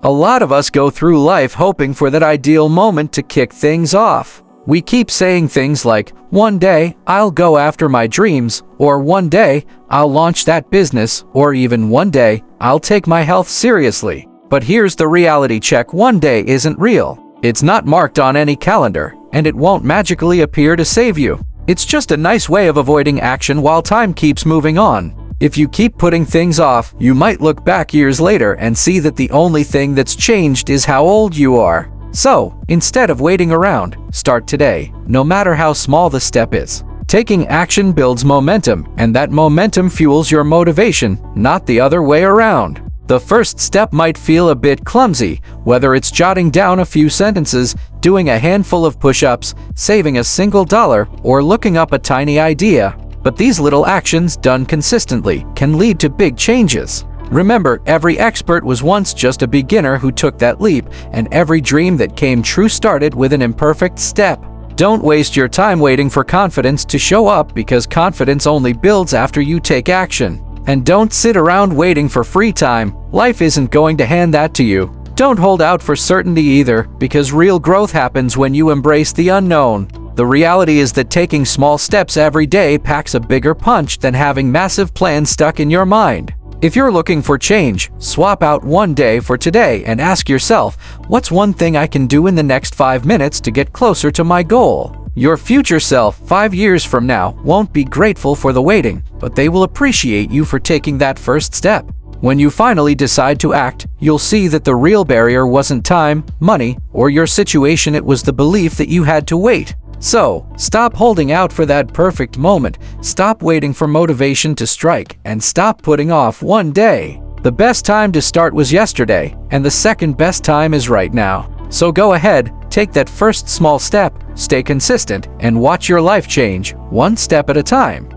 A lot of us go through life hoping for that ideal moment to kick things off. We keep saying things like, one day I'll go after my dreams, or one day I'll launch that business, or even one day I'll take my health seriously. But here's the reality check: one day isn't real. It's not marked on any calendar, and it won't magically appear to save you. It's just a nice way of avoiding action while time keeps moving on. If you keep putting things off, you might look back years later and see that the only thing that's changed is how old you are. So, instead of waiting around, start today, no matter how small the step is. Taking action builds momentum, and that momentum fuels your motivation, not the other way around. The first step might feel a bit clumsy, whether it's jotting down a few sentences, doing a handful of push-ups, saving a single dollar, or looking up a tiny idea. But these little actions done consistently can lead to big changes. Remember, every expert was once just a beginner who took that leap, and every dream that came true started with an imperfect step. Don't waste your time waiting for confidence to show up, because confidence only builds after you take action. And don't sit around waiting for free time. Life isn't going to hand that to you. Don't hold out for certainty either, because real growth happens when you embrace the unknown. The reality is that taking small steps every day packs a bigger punch than having massive plans stuck in your mind. If you're looking for change, swap out one day for today and ask yourself, what's one thing I can do in the next 5 minutes to get closer to my goal? Your future self 5 years from now won't be grateful for the waiting, but they will appreciate you for taking that first step. When you finally decide to act, you'll see that the real barrier wasn't time, money, or your situation. It was the belief that you had to wait. So, stop holding out for that perfect moment, stop waiting for motivation to strike, and stop putting off one day. The best time to start was yesterday, and the second best time is right now. So go ahead, take that first small step, stay consistent, and watch your life change, one step at a time.